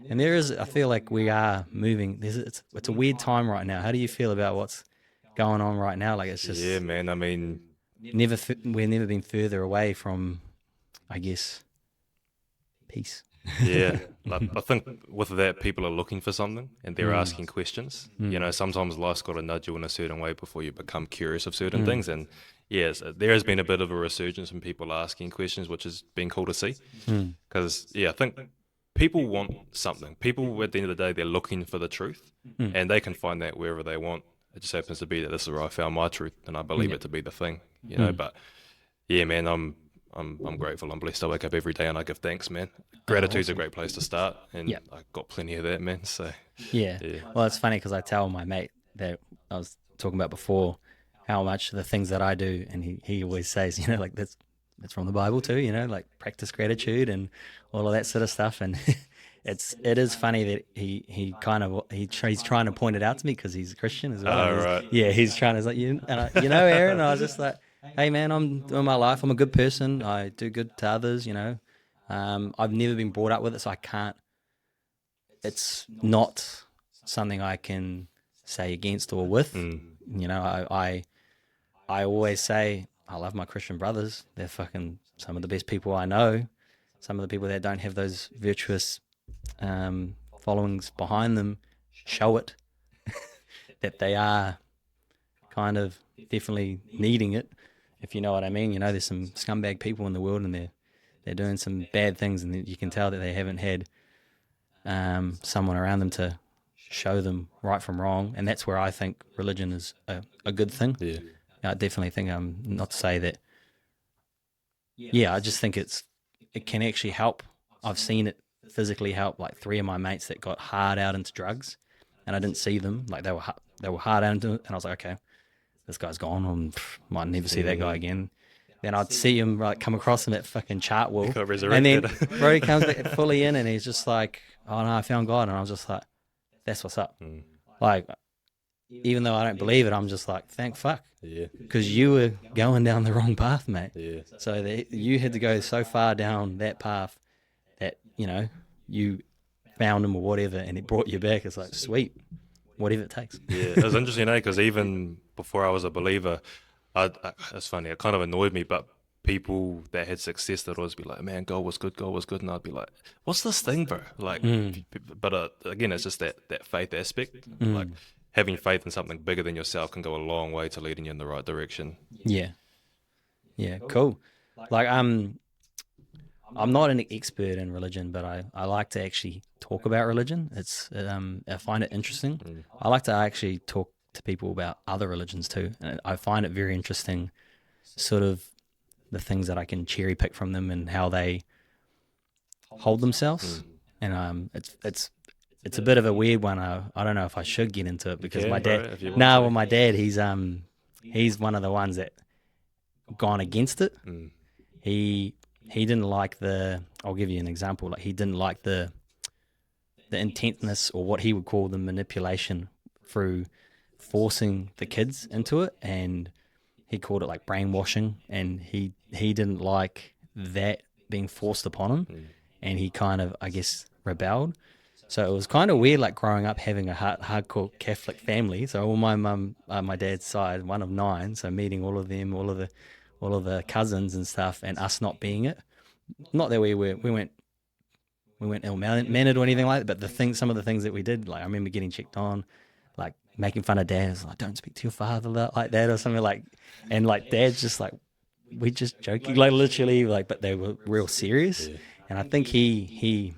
And I feel like we are moving. It's a weird time right now. How do you feel about what's going on right now? Like, it's just, yeah, man. I mean, we've never been further away from, I guess, peace. Yeah, like, I think with that, people are looking for something and they're asking questions. Sometimes life's got to nudge you in a certain way before you become curious of certain things. And yes, there has been a bit of a resurgence in people asking questions, which has been cool to see. Because I think people want something. People, at the end of the day, they're looking for the truth, and they can find that wherever they want. It just happens to be that this is where I found my truth, and I believe it to be the thing. But yeah, man, I'm grateful. I'm blessed. I wake up every day and I give thanks, man. Gratitude's a great place to start, and I've got plenty of that, man. So yeah. Well, it's funny because I tell my mate that I was talking about before how much the things that I do, and he always says, like that's from the Bible too, like practice gratitude and all of that sort of stuff. And it is funny that he's trying to point it out to me because he's a Christian as well. Oh, right. Yeah, he's trying to like Aaron. And I was just like, hey man, I'm doing my life. I'm a good person. I do good to others. I've never been brought up with it, so I can't. It's not something I can say against or with. I always say I love my Christian brothers. They're fucking some of the best people I know. Some of the people that don't have those virtuous followings behind them show it that they are kind of definitely needing it, if you know what I mean. There's some scumbag people in the world, and they're doing some bad things, and you can tell that they haven't had someone around them to show them right from wrong. And that's where I think religion is a good thing. Yeah. I definitely think, not to say that, I just think it can actually help. I've seen it physically help, like 3 of my mates that got hard out into drugs, and I didn't see them. Like, they were hard out into it, and I was like, okay, this guy's gone. Might never see that guy again. Then I'd see him like come across him at fucking chart wall, and then Brody comes back fully in, and he's just like, oh no, I found God. And I was just like, that's what's up. Like, even though I don't believe it, I'm just like, thank fuck. Yeah. Because you were going down the wrong path, mate. Yeah. So you had to go so far down that path that, you found him or whatever, and it brought you back. It's like, sweet, whatever it takes. Yeah, it was interesting, because even before I was a believer, it's funny, it kind of annoyed me, but people that had success, they'd always be like, man, God was good, and I'd be like, what's this thing, bro? Like, but again, it's just that faith aspect. Like, having faith in something bigger than yourself can go a long way to leading you in the right direction. Yeah, cool. Like, I'm not an expert in religion, but I like to actually talk about religion. I find it interesting. I like to actually talk to people about other religions too, and I find it very interesting, sort of the things that I can cherry pick from them and how they hold themselves. And it's a bit of a weird one. I don't know if I should get into it because my dad. My dad, he's one of the ones that gone against it. He didn't like I'll give you an example. Like, he didn't like the intentness, or what he would call the manipulation through forcing the kids into it. And he called it like brainwashing, and he didn't like that being forced upon him, and he kind of, I guess, rebelled. So it was kind of weird, like growing up having a hardcore Catholic family. So all my mum, my dad's side, one of 9. So meeting all of them, all of the cousins and stuff, and us not being it. Not that we weren't ill-mannered or anything like that, but some of the things that we did, like I remember getting checked on, like making fun of Dad, like don't speak to your father like that or something, like, and like Dad's just like, we just joking, like literally, like, but they were real serious. And I think he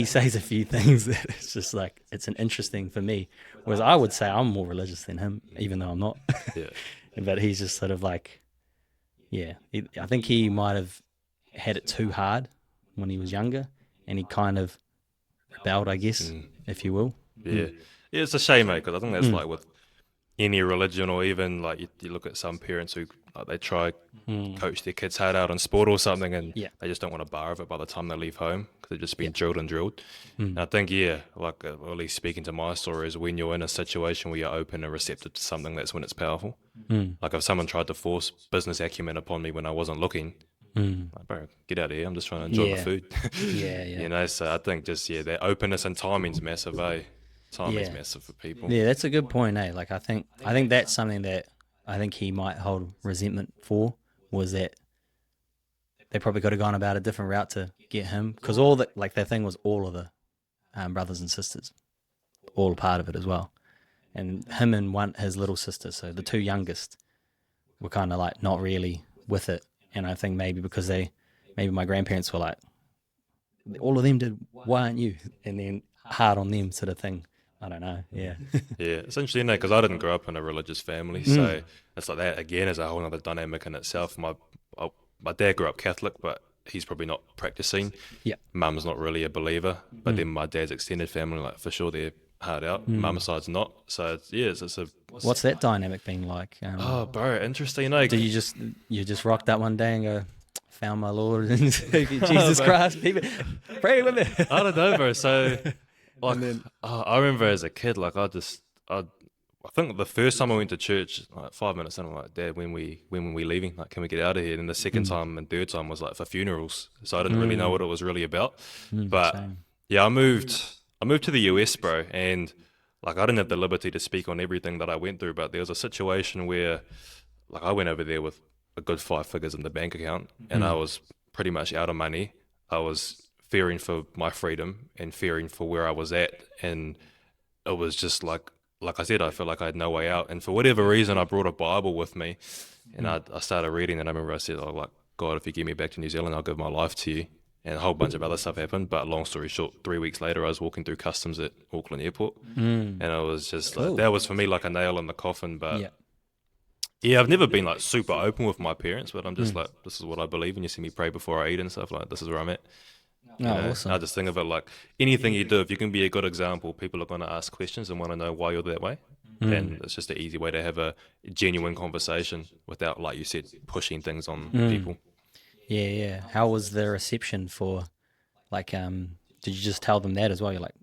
says a few things that it's just like, it's an interesting for me, whereas I would say I'm more religious than him, even though I'm not. But he's just sort of like, I think he might have had it too hard when he was younger, and he kind of rebelled, I guess, if you will. Yeah, it's a shame, mate, because I think that's like with any religion, or even like you look at some parents who like, they try coach their kids hard out in sport or something, and they just don't want a bar of it by the time they leave home because they've just been drilled and drilled. And I think, like at least speaking to my story, is when you're in a situation where you're open and receptive to something, that's when it's powerful. Like if someone tried to force business acumen upon me when I wasn't looking, like, bro, get out of here, I'm just trying to enjoy my food. You know, so I think just that openness and timing's massive, Timing's massive for people. Yeah, that's a good point, Like I think that's something that I think he might hold resentment for, was that they probably could have gone about a different route to get him, because all that, like their thing was all of the brothers and sisters, all a part of it as well, and him and his little sister, so the 2 youngest were kind of like not really with it. And I think maybe because maybe my grandparents were like, all of them did, why aren't you? And then hard on them sort of thing. I don't know. Yeah. It's interesting, because I didn't grow up in a religious family, so it's like that again is a whole other dynamic in itself. My dad grew up Catholic, but he's probably not practicing. Mum's not really a believer, but then my dad's extended family, like for sure they're hard out. Mum's side's not. So it's a. What's that dynamic been like? Bro, interesting. Do you just rocked up one day and go, found my Lord and Savior Jesus Christ, people, pray with me? I don't know, bro. So. Like, I remember as a kid, like I think the first time I went to church, like 5 minutes in, I'm like, Dad, when we leaving? Like, can we get out of here? And the second time and third time was like for funerals, so I didn't really know what it was really about. But same. I moved to the US, bro, and like I didn't have the liberty to speak on everything that I went through, but there was a situation where, like, I went over there with a good 5 figures in the bank account, and I was pretty much out of money. I was fearing for my freedom and fearing for where I was at, and it was just like I said, I felt like I had no way out. And for whatever reason, I brought a Bible with me, and I started reading, and I remember I said, like, God, if you get me back to New Zealand, I'll give my life to you. And a whole bunch of other stuff happened, but long story short, 3 weeks later I was walking through customs at Auckland Airport, and it was just like, that was for me like a nail in the coffin. But I've never been like super open with my parents, but I'm just like, this is what I believe, and you see me pray before I eat and stuff, like this is where I'm at. Awesome. I just think of it like anything you do, if you can be a good example, people are going to ask questions and want to know why you're that way. And it's just an easy way to have a genuine conversation without, like you said, pushing things on people. Yeah. How was the reception for, like, did you just tell them that as well? You're like,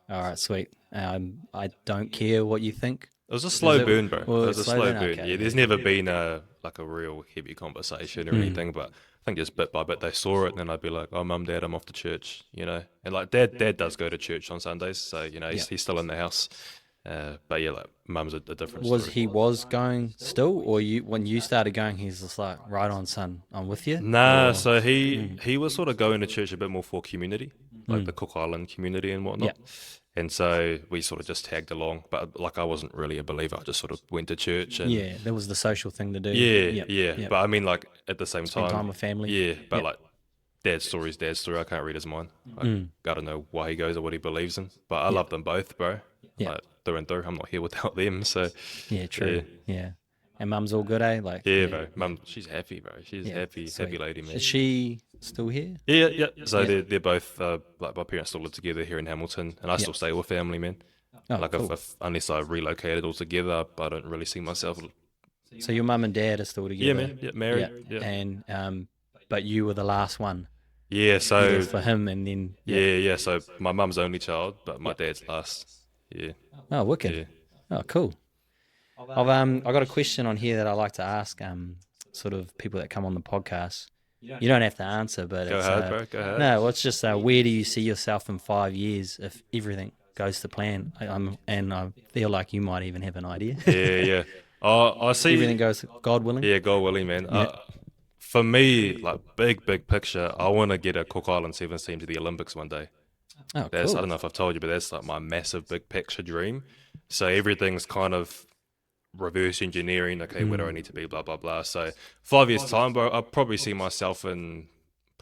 all right, sweet. I don't care what you think. It was a slow burn, bro. It was a slow burn. Okay. There's never been a real heavy conversation or anything, but I think just bit by bit they saw it, and then I'd be like, oh, Mum, Dad, I'm off to church, and like Dad does go to church on Sundays, so he's still in the house. But like Mum's a different story. He was going still, or when you started going, he's just like, right on, son, I'm with you? Nah, so he was sort of going to church a bit more for community, like the Cook Island community and whatnot. And so we sort of just tagged along, but like I wasn't really a believer. I just sort of went to church. And that was the social thing to do. But I mean, like at the same Spend time with family. But like Dad's story. I can't read his mind. I gotta know why he goes or what he believes in. But I love them both, bro. Like through and through. I'm not here without them. So true. Yeah. And Mum's all good, eh? Like bro. Mum, she's happy, bro. She's happy lady, man. Is she still here? Yeah. So they're both like my parents still live together here in Hamilton, and I still stay with family, man. Oh, like cool. if unless I relocated altogether, I don't really see myself. So your mum and dad are still together? Yeah, man. Yeah, married. Yeah. And but you were the last one. Yeah. So for him, and then yeah. So my mum's only child, but my dad's last. Yeah. Oh, wicked. Yeah. Oh, cool. I got a question on here that I like to ask sort of people that come on the podcast. You don't have to answer, but Go it's ahead, bro. Go ahead. no. Well, it's just where do you see yourself in 5 years if everything goes to plan? And I feel like you might even have an idea. Yeah. I see. Everything goes God willing. Yeah, God willing, man. Yeah. For me, like big picture, I want to get a Cook Island Sevens team to the Olympics one day. Oh, That's I cool. don't know if I've told you, but that's like my massive big picture dream. So everything's kind of reverse engineering. Okay, where do I need to be? Blah blah blah. So 5 years time, bro, I'll probably see myself in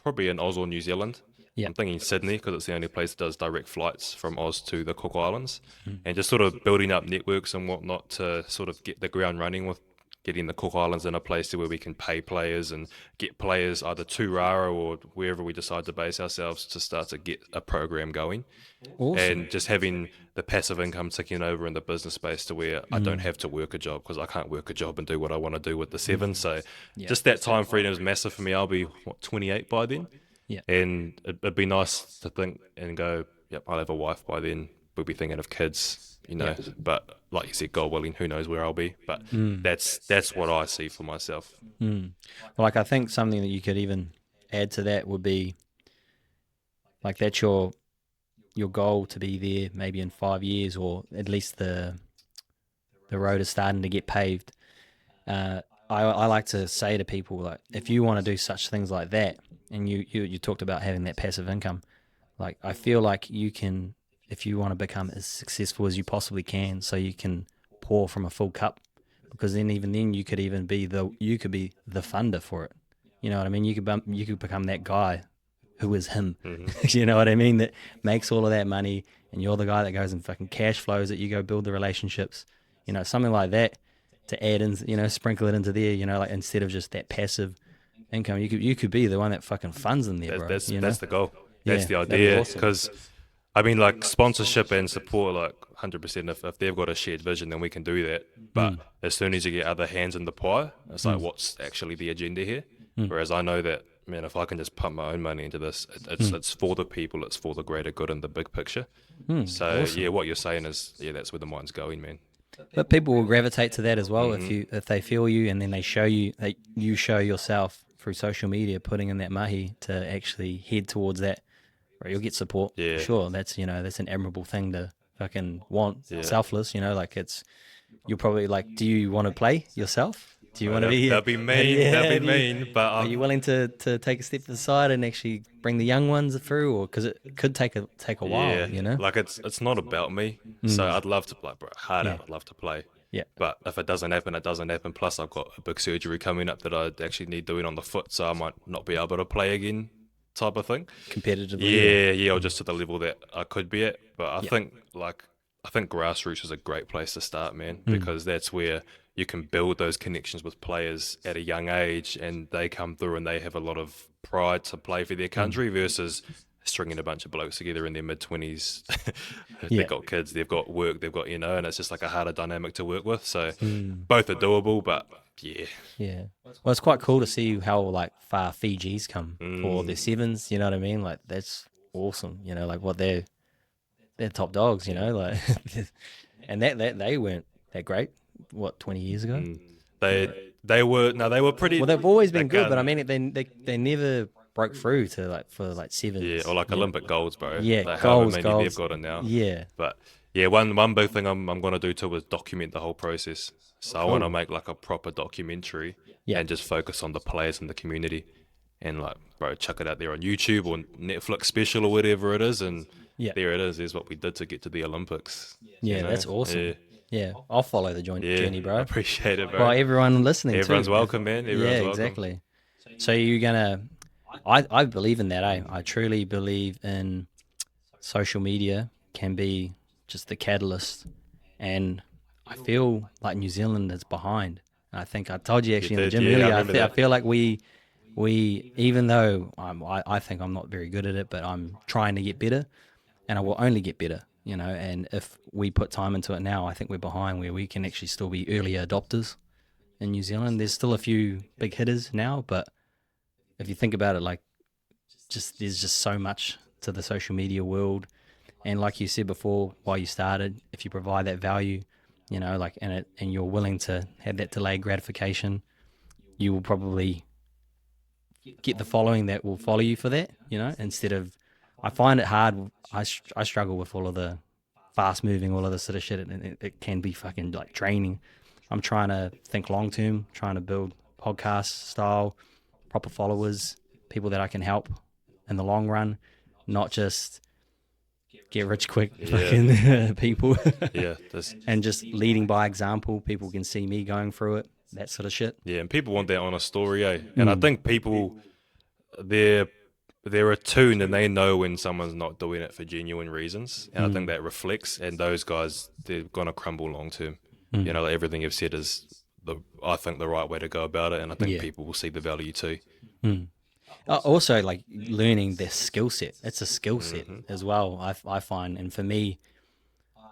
Oz or New Zealand. Yeah. I'm thinking Sydney because it's the only place that does direct flights from Oz to the Cook Islands, Mm. and just sort of building up networks and whatnot to sort of get the ground running with getting the Cook Islands in a place where we can pay players and get players either to Rara or wherever we decide to base ourselves to start to get a program going. Awesome. And just having the passive income ticking over in the business space to where I don't have to work a job because I can't work a job and do what I want to do with the seven. So just that time freedom is massive for me. I'll be 28 by then. Yeah. And it'd be nice to think and go, yep, I'll have a wife by then. We'll be thinking of kids, you know. But like you said, God willing, who knows where I'll be. But that's what I see for myself. Like I think something that you could even add to that would be like that's your goal to be there maybe in 5 years, or at least the road is starting to get paved. I like to say to people, like, if you want to do such things like that, and you talked about having that passive income, like I feel like you can, if you want to become as successful as you possibly can, so you can pour from a full cup, because then even then you could even be the funder for it. You know what I mean? You could become that guy who is him. You know what I mean? That makes all of that money, and you're the guy that goes and fucking cash flows it. You go build the relationships, you know, something like that to add in, you know, sprinkle it into there, you know, like instead of just that passive income, you could be the one that fucking funds them there, bro. That's the goal. Yeah, That's the that'd be idea. awesome. Because I mean, like sponsorship and support, like 100%. If they've got a shared vision, then we can do that. But as soon as you get other hands in the pie, it's like, what's actually the agenda here? Whereas I know that, man, if I can just pump my own money into this, it's for the people, it's for the greater good and the big picture. So awesome. yeah, what you're saying is, yeah, that's where the mind's going, man. But people will gravitate to that as well if they feel you, and then they show you, you show yourself through social media, putting in that mahi to actually head towards that. Right, you'll get support. Yeah. Sure, that's an admirable thing to fucking want. Selfless, you know, like you'll probably like, do you want to play yourself? Do you want to be? That'd be mean. Yeah, That'd be mean. But are you willing to take a step to the side and actually bring the young ones through, or because it could take a while, yeah, you know? like it's not about me. So I'd love to play, bro. Hard out. I'd love to play. Yeah. But if it doesn't happen, it doesn't happen. Plus, I've got a big surgery coming up that I actually need doing on the foot, so I might not be able to play again, type of thing. Competitively. Yeah, or just to the level that I could be at. But I think grassroots is a great place to start, man, because that's where you can build those connections with players at a young age, and they come through and they have a lot of pride to play for their country versus stringing a bunch of blokes together in their mid-20s. They've got kids, they've got work, they've got, you know, and it's just like a harder dynamic to work with. So both are doable, but yeah. Yeah. Well, it's quite cool to see how like far Fiji's come for their sevens. You know what I mean? Like that's awesome. You know, like what they're top dogs. You know, like and that they weren't that great. What 20 years ago? They were pretty. Well, they've always been good, but I mean, they never broke through to for sevens. Yeah, or like Olympic golds, bro. Yeah, like golds. They've got it now. Yeah. But yeah, one big thing I'm gonna do too is document the whole process. So I want to make like a proper documentary and just focus on the players in the community, and like, bro, chuck it out there on YouTube or Netflix special or whatever it is, and there it is. There's what we did to get to the Olympics. Yeah, you know? that's awesome. Yeah, I'll follow the journey, bro. I appreciate it, bro. Well, everyone listening, everyone's too. welcome, man. Everyone's welcome. Exactly. So you're gonna, I believe in that. I truly believe in social media can be just the catalyst, and I feel like New Zealand is behind. I think I told you actually in the gym earlier. I feel like we even though I think I'm not very good at it, but I'm trying to get better, and I will only get better. You know, and if we put time into it now, I think we're behind where we can actually still be early adopters in New Zealand. There's still a few big hitters now, but if you think about it, like, there's just so much to the social media world. And like you said before, while you started, if you provide that value, you know, like, and you're willing to have that delayed gratification, you will probably get the following that will follow you for that, you know, instead of, I find it hard. I struggle with all of the fast moving, all of this sort of shit, and it can be fucking like draining. I'm trying to think long term, trying to build podcast style, proper followers, people that I can help in the long run, not just get rich quick fucking people. Yeah. And just leading by example. People can see me going through it, that sort of shit. Yeah, and people want that honest story, eh? And I think people, they're attuned and they know when someone's not doing it for genuine reasons. And I think that reflects, and those guys, they're going to crumble long term. You know, like everything you've said is, I think, the right way to go about it. And I think people will see the value too. Also, like learning their skill set. It's a skill set as well, I find. And for me,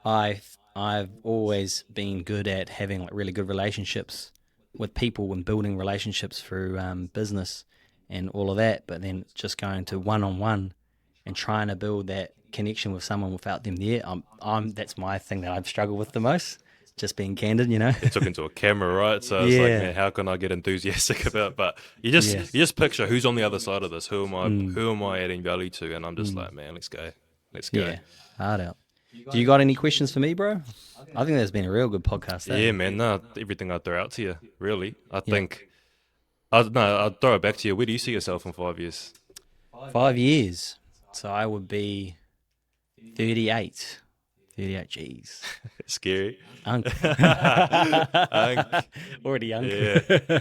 I've always been good at having like really good relationships with people and building relationships through business and all of that. But then just going to one-on-one and trying to build that connection with someone without them there, that's my thing that I've struggled with the most. Just being candid, you know. It took into a camera, right? So it's like, man, how can I get enthusiastic about? But you just picture who's on the other side of this. Who am I adding value to? And I'm just like, man, let's go. Yeah, hard out. Do you got any questions for me, bro? I think that's been a real good podcast. Yeah, man. No, everything I throw out to you, really. I think. I'll throw it back to you. Where do you see yourself in 5 years? 5 years. So I would be 38. 38 G's. Scary. Unk. Already unk. Yeah.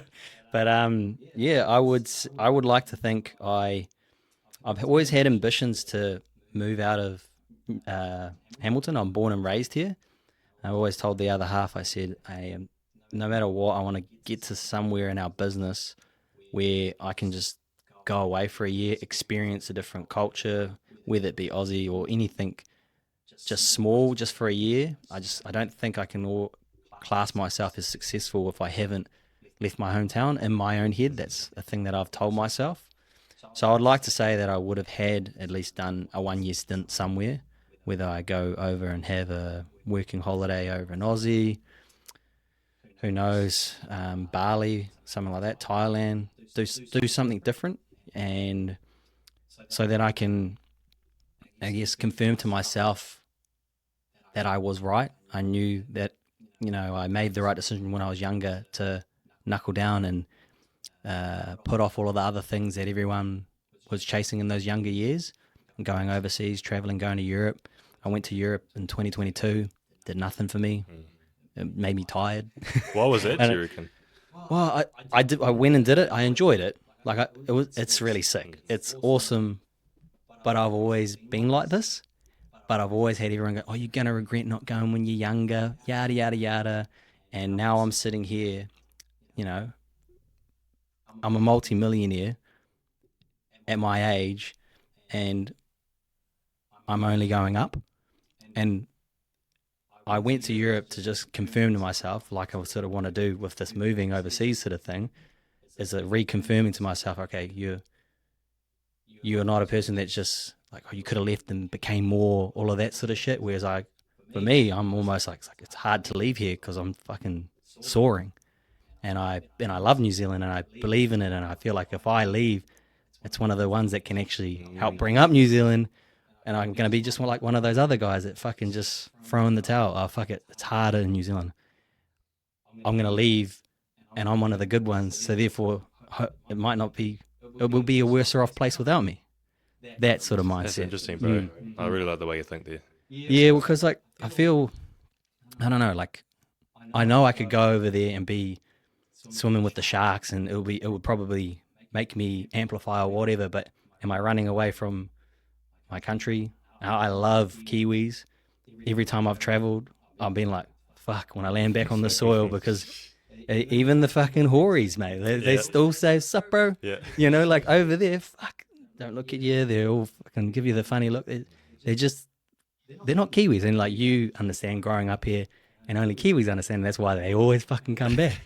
But I would like to think I've always had ambitions to move out of Hamilton. I'm born and raised here. I always told the other half, I said, no matter what, I want to get to somewhere in our business where I can just go away for a year, experience a different culture, whether it be Aussie or anything, just small, just for a year. I don't think I can class myself as successful if I haven't left my hometown in my own head. That's a thing that I've told myself. So I'd like to say that I would have had at least done a 1 year stint somewhere, whether I go over and have a working holiday over in Aussie, who knows, Bali, something like that, Thailand, do something different, and so that I can, I guess, confirm to myself that I was right. I knew that, you know, I made the right decision when I was younger to knuckle down and put off all of the other things that everyone was chasing in those younger years, going overseas, traveling, going to Europe. I went to Europe in 2022, did nothing for me. It made me tired. What was it, do you reckon? Well, I went and did it. I enjoyed it. Like it's really sick. It's awesome. But I've always been like this. But I've always had everyone go, oh, you're going to regret not going when you're younger, yada, yada, yada. And now I'm sitting here, you know, I'm a multi-millionaire at my age, and I'm only going up. And I went to Europe to just confirm to myself, like I sort of want to do with this moving overseas sort of thing, is it reconfirming to myself, okay, you're not a person that's just like, oh, you could have left and became more, all of that sort of shit. Whereas for me, I'm almost like it's hard to leave here because I'm fucking soaring. And I love New Zealand and I believe in it, and I feel like if I leave, it's one of the ones that can actually help bring up New Zealand. And I'm going to be just like one of those other guys that fucking just throw in the towel. Oh, fuck it. It's harder in New Zealand. I'm going to leave, and I'm one of the good ones. So therefore, it will be a worse off place without me. That sort of mindset. That's interesting, bro. I really like the way you think there. Yeah, because like I feel, I don't know, like I know I could go over there and be swimming with the sharks, and it would probably make me amplify or whatever. But am I running away from my country? I love Kiwis. Every time I've traveled, I've been like, fuck, when I land back on the soil, because even the fucking Hories, mate, they still say, sup, bro? Yeah. You know, like over there, fuck, don't look at you. They all fucking give you the funny look. They're not Kiwis. And like you understand growing up here, and only Kiwis understand. That's why they always fucking come back,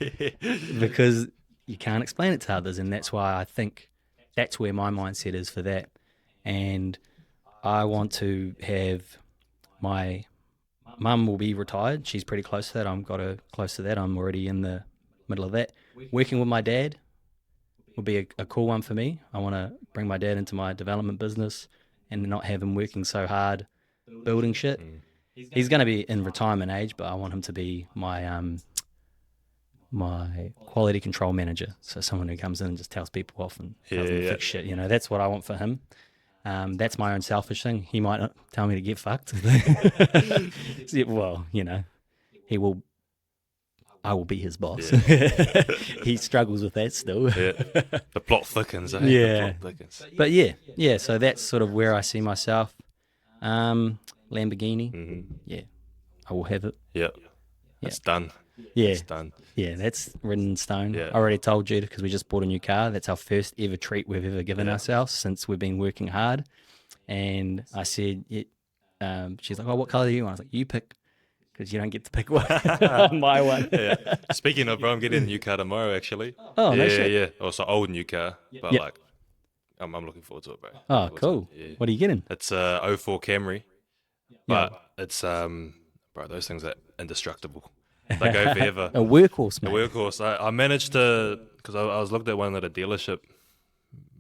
because you can't explain it to others. And that's why I think that's where my mindset is for that. And I want to have my Mum will be retired. She's pretty close to that. I've got her close to that. I'm already in the middle of that. Working with my dad would be a cool one for me. I want to bring my dad into my development business and not have him working so hard building shit. He's going to be in retirement age, but I want him to be my my quality control manager. So someone who comes in and just tells people off and tells them to fix shit. You know, that's what I want for him. That's my own selfish thing. He might not tell me to get fucked. Well, you know, I will be his boss. Yeah. He struggles with that still. Yeah. The plot thickens, eh? Yeah. The plot thickens. But yeah, so that's sort of where I see myself. Lamborghini, yeah, I will have it. Yeah. It's done. Yeah. It's done. Yeah, that's written in stone. Yeah. I already told you because we just bought a new car. That's our first ever treat we've ever given ourselves since we've been working hard. And I said, she's like, oh, what color do you want? I was like, you pick, because you don't get to pick one. My one. Yeah. Speaking of, bro, I'm getting a new car tomorrow, actually. Oh, yeah, no shit. Yeah. Also, old new car, but Yep. like, I'm looking forward to it, bro. Oh, cool. Yeah. What are you getting? It's a 04 Camry, but it's bro, those things are indestructible. They go forever. A workhorse, A mate. workhorse. I managed to, because I was looked at one at a dealership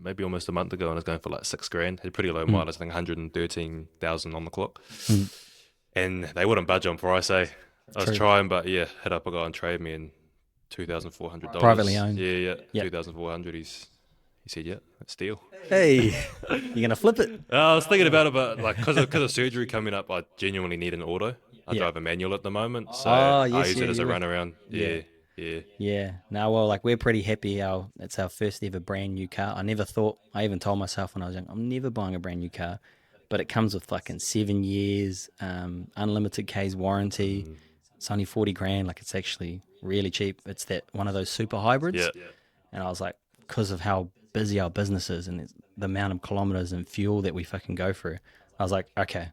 maybe almost a month ago, and it's going for like $6,000. Had pretty low mileage, I think 113,000 on the clock, and they wouldn't budge on price. I was True. trying, but yeah, hit up a guy and trade me in $2,400. Privately owned. Yeah, Yep. 2,400. He said, yeah, it's deal. Hey, you going to flip it? I was thinking about it, but like because of surgery coming up, I genuinely need an auto. I Yeah. drive a manual at the moment, so Oh, I yes, use yeah, it as a you would. runaround. Yeah. Yeah. No, well, like we're pretty happy. It's our first ever brand new car. I never thought, I even told myself when I was young, I'm never buying a brand new car. But it comes with fucking 7 years, unlimited K's warranty. It's only 40 grand. Like it's actually really cheap. It's that one of those super hybrids. Yeah. And I was like, because of how busy our business is and the amount of kilometers and fuel that we fucking go through, I was like, okay,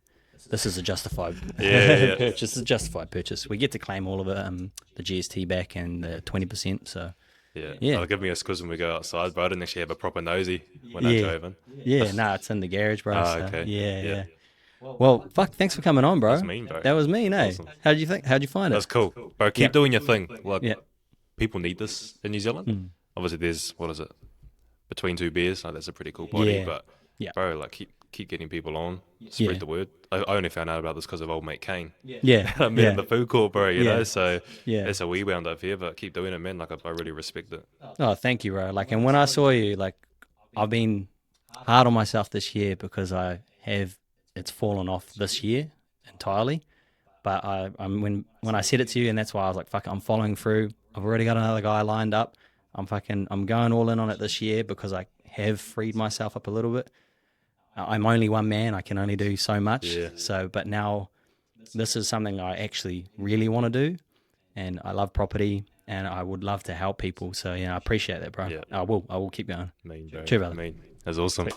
this is a justified purchase. It's a justified purchase. We get to claim all of it, the GST back and the 20%. So Yeah. Yeah. They'll give me a squiz when we go outside, but I didn't actually have a proper nosy when I drove in. yeah, no, it's in the garage, bro. Ah, so, okay. Yeah. Yeah. Well, fuck, thanks for coming on, bro. That's mean, bro. That was mean, eh? Awesome. How'd you think? How'd you find it? That's cool. Bro, keep Yeah. doing your thing. Like, Yeah. people need this in New Zealand. Obviously, there's, what is it? Between two beers. Like, that's a pretty cool body. Yeah. But, Yeah. bro, like, keep getting people on. Spread Yeah. the word. I only found out about this because of old mate Kane. Yeah. I met in the food court, bro, you Yeah. know? So, Yeah. that's how we wound up here. But keep doing it, man. Like, I really respect it. Oh, thank you, bro. Like, and when I saw you, like, I've been hard on myself this year because it's fallen off this year entirely. But when I said it to you, and that's why I was like, fuck, I'm following through. I've already got another guy lined up. I'm going all in on it this year because I have freed myself up a little bit. I'm only one man. I can only do so much. Yeah. So, but now this is something I actually really want to do. And I love property and I would love to help people. So, yeah, I appreciate that, bro. Yeah. I will keep going. Mean, bro. Cheers, brother. Mean. That's awesome.